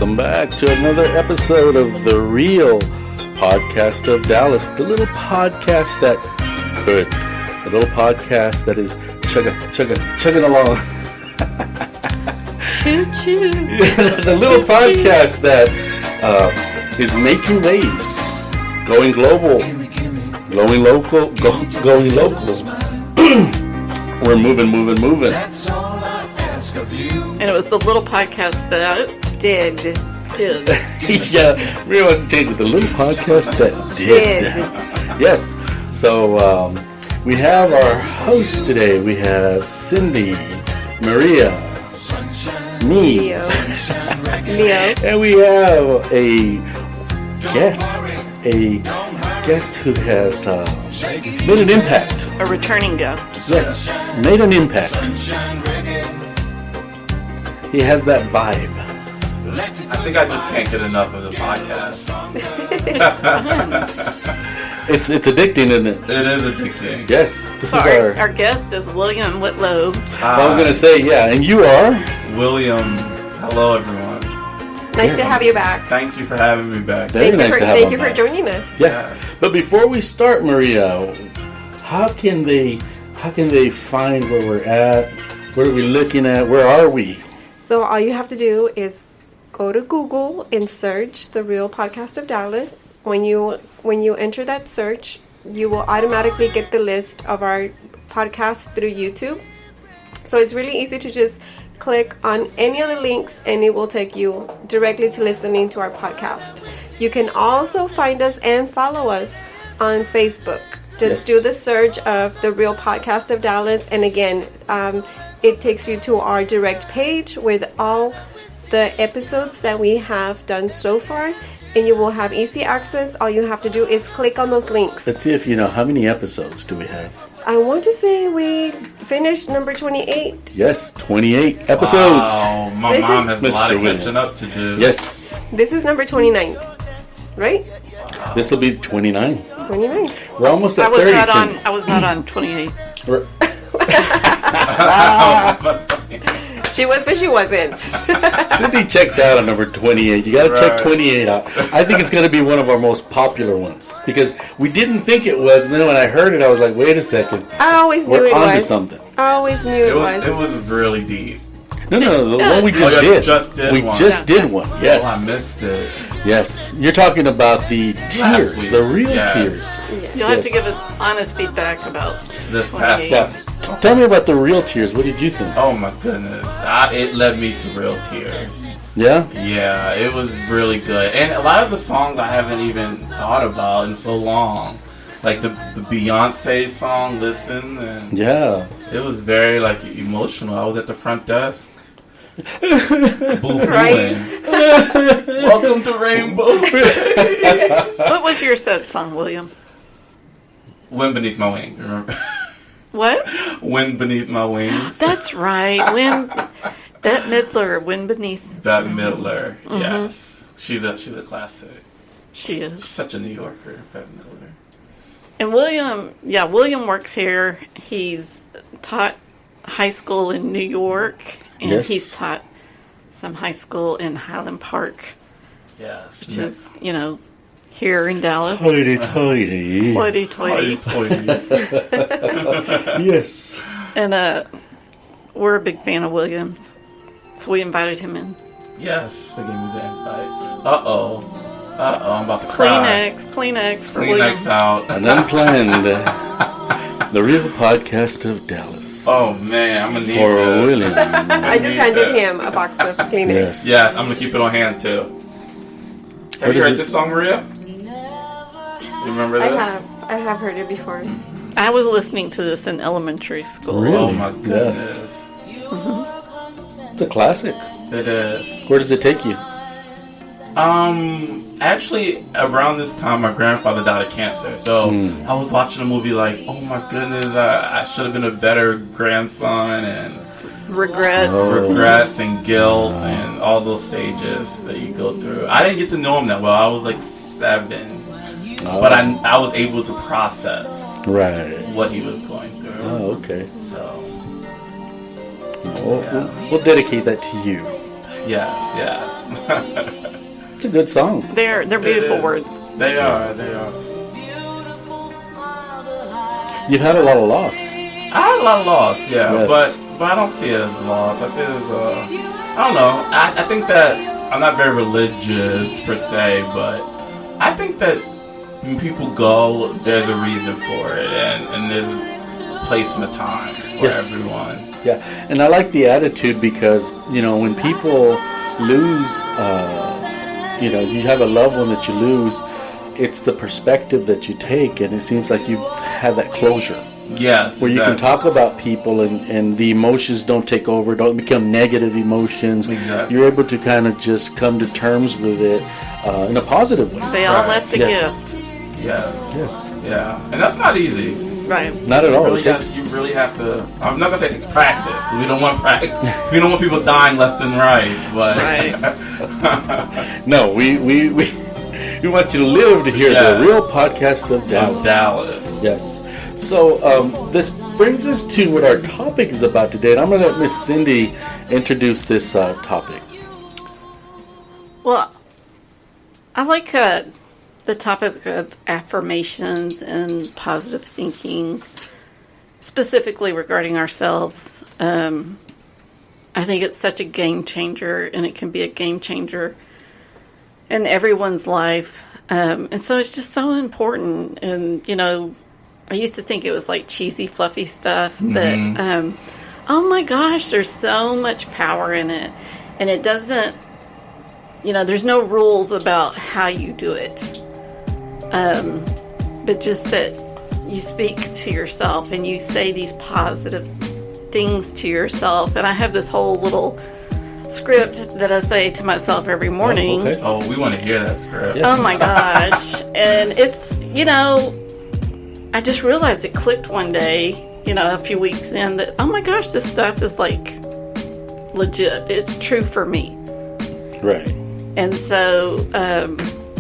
Welcome back to another episode of The Real Podcast of Dallas. The little podcast that could. The little podcast that is chugging along. Choo-choo. The little podcast that is making waves. Going global. Going local. Going local. We're moving. That's all I ask of you. And it was the little podcast that did. Yeah, we wants to change it. The little podcast that did. Yes. So we have our hosts today. We have Cindy, Maria, me, Leo. and we have a guest who has made an impact. A returning guest. Yes, made an impact. He has that vibe. I think I just can't get enough of the podcast. It's addicting, isn't it? It is addicting. Yes, this So is our guest is William Whitlow. I was going to say, yeah, and you are? William. Hello, everyone. Nice to have you back. Thank you for having me back. Very nice to have Thank him you for back. joining us. Yes, but before we start, Maria, how can they find where we're at? What are we looking at? Where are we? So all you have to do is go to Google and search The Real Podcast of Dallas. When you enter that search, you will automatically get the list of our podcasts through YouTube. So it's really easy to just click on any of the links and it will take you directly to listening to our podcast. You can also find us and follow us on Facebook. Just do the search of The Real Podcast of Dallas, and again, it takes you to our direct page with all the episodes that we have done so far, and you will have easy access. All you have to do is click on those links. Let's see if you know how many episodes do we have. I want to say we finished number 28. Yes, 28 episodes. Wow, my This mom is- has a lot of Mr. William. catching up to do. Yes, This is number 29, right? this will be 29. 29. We're almost at I was 30. not Cindy. on. I was not on 28. We're- She was, but she wasn't. Cindy checked out on number 28. You got to check 28 out. I think it's going to be one of our most popular ones because we didn't think it was, and then when I heard it, I was like, wait a second. I always knew We're it onto was. something. I always knew it was. It was really deep. No, the one we just you did. just did we one. just did one. Yes. Oh, I missed it. Yes. You're talking about the tears, week. the real Yes. tears. You'll have to Yes. give us honest feedback about This past 28. Yeah. Tell me about the real tears. What did you think? Oh my goodness. It led me to real tears. Yeah? Yeah, it was really good. And a lot of the songs I haven't even thought about in so long. Like the Beyonce song, Listen, and Yeah. it was very emotional. I was at the front desk. Boo-hooing. Right. Welcome to Rainbow. What was your set song, William? Wind Beneath My Wings, remember? What? Wind Beneath My Wings. That's right. Bette Midler, Wind Beneath. Bette Midler. Yes. She's a classic. She She's is. such a New Yorker, Bette Midler. And William works here. He's taught high school in New York, and Yes. he's taught some high school in Highland Park, Yes. which is, here in Dallas. Hoity-toity. Hoity-toity. Yes. And we're a big fan of William, so we invited him in. Yes, they gave me the invite. Uh-oh, I'm about to cry. Kleenex for William. Kleenex out. An unplanned, the real podcast of Dallas. Oh man, I'm gonna need For this. William. I just handed him a box of Kleenex. Yes. Yes, I'm gonna keep it on hand too. Have What you is heard this? this song, Maria? You remember I that? have heard it before. I was listening to this in elementary school. Really? Oh my goodness. Yes. It's a classic. It is. Where does it take you? Actually, around this time, my grandfather died of cancer. So I was watching a movie like, oh my goodness, I should have been a better grandson, and Regrets. regrets and guilt and all those stages that you go through. I didn't get to know him that well. I was like 7, but I was able to process Right. what he was going through. Oh, okay. So We'll dedicate that to you. Yes. It's a good song. They're beautiful words. They are. You've had a lot of loss. I had a lot of loss, yeah, Yes. but I don't see it as loss. I see it as I don't know. I think that I'm not very religious per se, but I think that when people go, there's a reason for it, and there's a place and a time for everyone. Yeah, and I like the attitude because, when people lose, you have a loved one that you lose, it's the perspective that you take, and it seems like you have that closure. Yes. Where you can talk about people and the emotions don't take over, don't become negative emotions. Exactly. You're able to kind of just come to terms with it in a positive way. They all left a Yes. gift. Yes. Yeah. And that's not easy. Right. Not at all. You really have to. I'm not gonna say it takes practice. We don't want practice. We don't want people dying left and right. But no, we want you to live to hear the real podcast of Dallas. Yes. So this brings us to what our topic is about today, and I'm going to let Miss Cindy introduce this topic. Well, I like the topic of affirmations and positive thinking, specifically regarding ourselves. I think it's such a game changer, and it can be a game changer in everyone's life. And so it's just so important. And, I used to think it was like cheesy, fluffy stuff, but oh my gosh, there's so much power in it. And it doesn't, there's no rules about how you do it. But just that you speak to yourself and you say these positive things to yourself. And I have this whole little script that I say to myself every morning. Oh, okay. Oh, we want to hear that script. Yes. Oh my gosh. And it's, I just realized it clicked one day, a few weeks in, that, oh my gosh, this stuff is like legit. It's true for me. Right. And so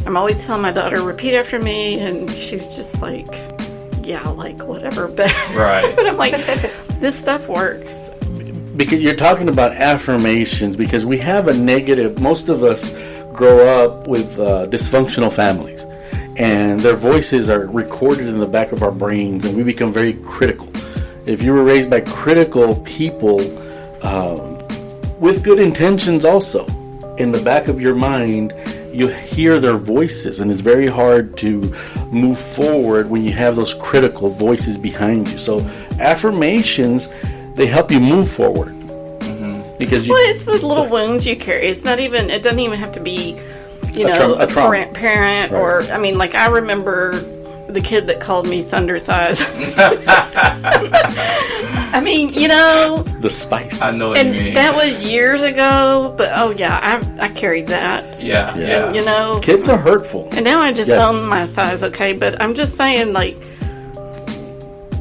I'm always telling my daughter, repeat after me. And she's just like, yeah, like whatever. But, right. But I'm like, this stuff works. Because you're talking about affirmations, because we have a negative, most of us grow up with dysfunctional families. And their voices are recorded in the back of our brains, and we become very critical. If you were raised by critical people with good intentions also, in the back of your mind, you hear their voices, and it's very hard to move forward when you have those critical voices behind you. So affirmations, they help you move forward. Because it's the little wounds you carry. It doesn't even have to be a parent, right. Or, I remember the kid that called me Thunder Thighs. the spice. I know what you mean. That was years ago, but I carried that. Yeah. And, kids are hurtful. And now I just own my thighs, okay? But I'm just saying, like,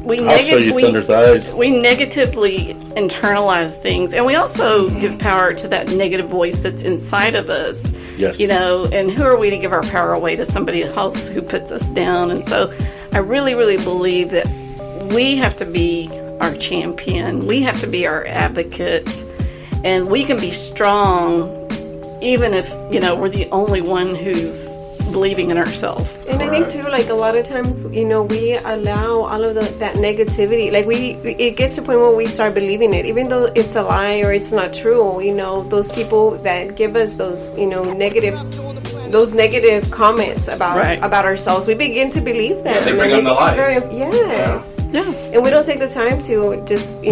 I'll show you Thunder Thighs. We negatively internalize things, and we also give power to that negative voice that's inside of us. Yes. And who are we to give our power away to somebody else who puts us down? And so I really, really believe that we have to be our champion. We have to be our advocate, and we can be strong even if, we're the only one who's believing in ourselves. And I think too, like a lot of times, we allow all of that negativity. Like it gets to a point where we start believing it, even though it's a lie or it's not true. Those people that give us those, negative comments about ourselves, we begin to believe them. Yeah, they bring on the lie. Yes. Yeah. And we don't take the time to just,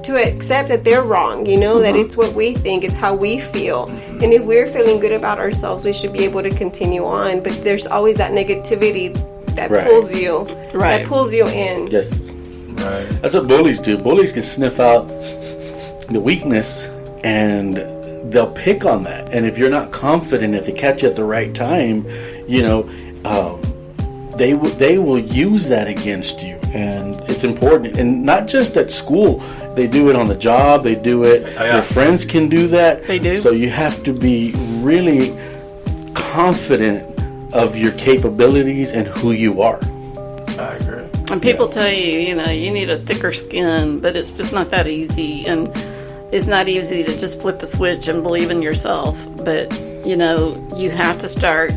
to accept that they're wrong, that it's what we think, it's how we feel. And if we're feeling good about ourselves, we should be able to continue on. But there's always that negativity that pulls you, that pulls you in. Yes. Right. That's what bullies do. Bullies can sniff out the weakness and they'll pick on that. And if you're not confident, if they catch you at the right time, they will use that against you. And it's important. And not just at school. They do it on the job. They do it. Your friends can do that. They do. So you have to be really confident of your capabilities and who you are. I agree. And people tell you, you need a thicker skin, but it's just not that easy. And it's not easy to just flip the switch and believe in yourself. But, you know, you have to start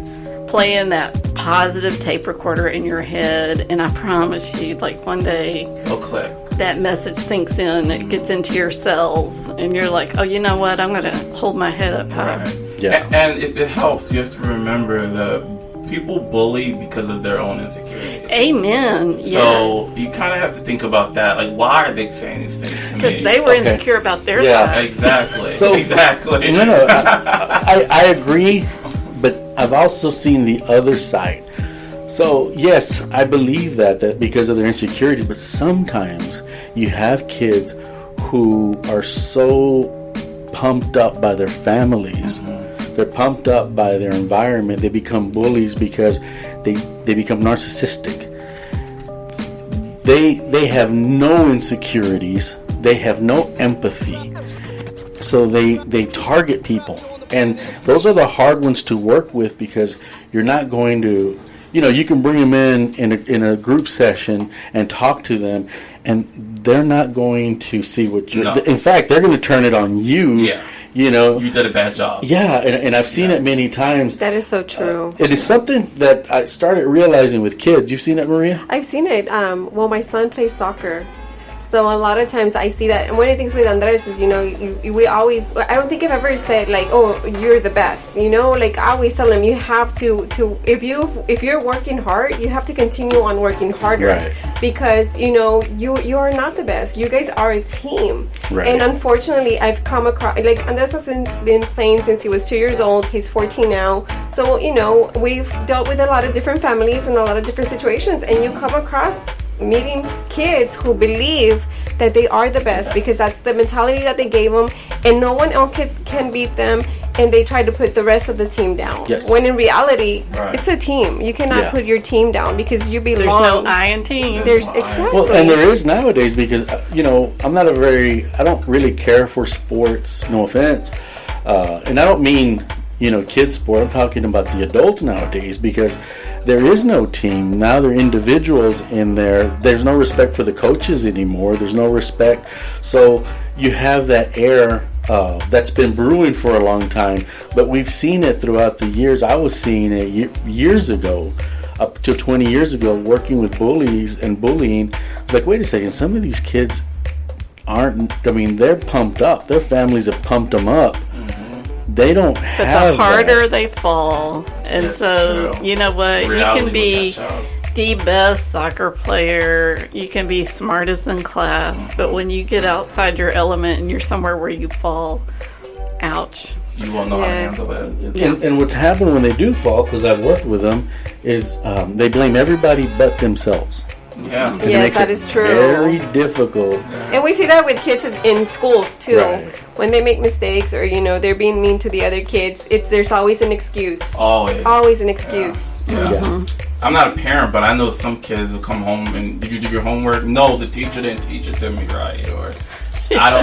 playing that positive tape recorder in your head. And I promise you, like, one day, it'll click. That message sinks in, it gets into your cells, and you're like, oh, you know what? I'm going to hold my head up high. Right. Yeah. And it helps. You have to remember that people bully because of their own insecurities. Amen. Yes. So you kind of have to think about that. Like, why are they saying these things to me? Because they were insecure about their lives. Exactly. So, exactly. No, I agree, but I've also seen the other side. So, yes, I believe that because of their insecurities, but sometimes you have kids who are so pumped up by their families. Mm-hmm. They're pumped up by their environment. They become bullies because they become narcissistic. They have no insecurities. They have no empathy. So they target people. And those are the hard ones to work with because you're not going to... You know, you can bring them in a group session and talk to them, and they're not going to see what you're... No. In fact, they're going to turn it on you. Yeah. You know. You did a bad job. Yeah, and I've seen it many times. That is so true. It is something that I started realizing with kids. You've seen it, Maria? I've seen it. Well, my son plays soccer. So a lot of times I see that, and one of the things with Andres is, you know, we always, I don't think I've ever said like, oh, you're the best, you know, like I always tell him you have to if you're working hard, you have to continue on working harder, right? Because, you know, you are not the best. You guys are a team, right? And unfortunately, I've come across, like, Andres has been playing since he was 2 years old. He's 14 now. So, you know, we've dealt with a lot of different families and a lot of different situations, and you come across meeting kids who believe that they are the best because that's the mentality that they gave them, and no one else can beat them, and they try to put the rest of the team down. Yes. When in reality, it's a team. You cannot put your team down because you belong. There's no I in team. There's exactly. Well, and there is nowadays because you know I don't really care for sports. No offense, and I don't mean, you know, kids sport. I'm talking about the adults nowadays because there is no team. Now they're individuals in there. There's no respect for the coaches anymore. There's no respect. So you have that air that's been brewing for a long time. But we've seen it throughout the years. I was seeing it years ago, up to 20 years ago, working with bullies and bullying. It's like, wait a second, some of these kids they're pumped up. Their families have pumped them up. They don't have. But the harder that. They fall, and so true. You know what? Reality, you can be the best soccer player. You can be smartest in class, but when you get outside your element and you're somewhere where you fall, ouch. You won't know how to handle it. Yeah. And what's happened when they do fall, because I've worked with them, is they blame everybody but themselves. Yeah. And yes, that is true. Very difficult. And we see that with kids in schools too. Right. When they make mistakes or, you know, they're being mean to the other kids, there's always an excuse. Always an excuse. Yeah. Mm-hmm. I'm not a parent, but I know some kids will come home and, did you do your homework? No, the teacher didn't teach it to me right, or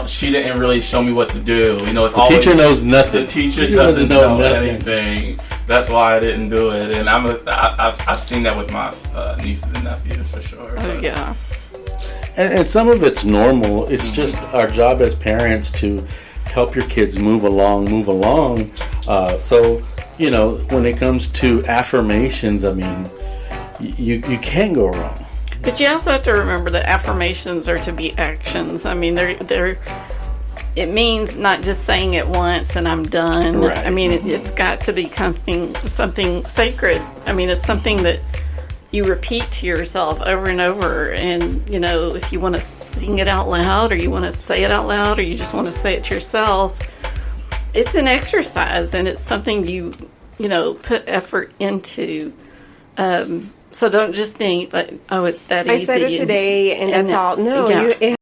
she didn't really show me what to do. You know, it's the teacher knows nothing. The teacher doesn't know anything. That's why I didn't do it, and I've seen that with my nieces and nephews for sure. Oh yeah. And some of it's normal. It's just our job as parents to help your kids move along. So, you know, when it comes to affirmations, I mean, you can't go wrong. But you also have to remember that affirmations are to be actions. I mean, they're it means not just saying it once and I'm done. Right. I mean, it's got to be something sacred. I mean, it's something that you repeat to yourself over and over. And, you know, if you want to sing it out loud or you want to say it out loud or you just want to say it to yourself, it's an exercise and it's something you know, put effort into. So don't just think like, oh, it's that easy. I said it today and that's all. No, yeah.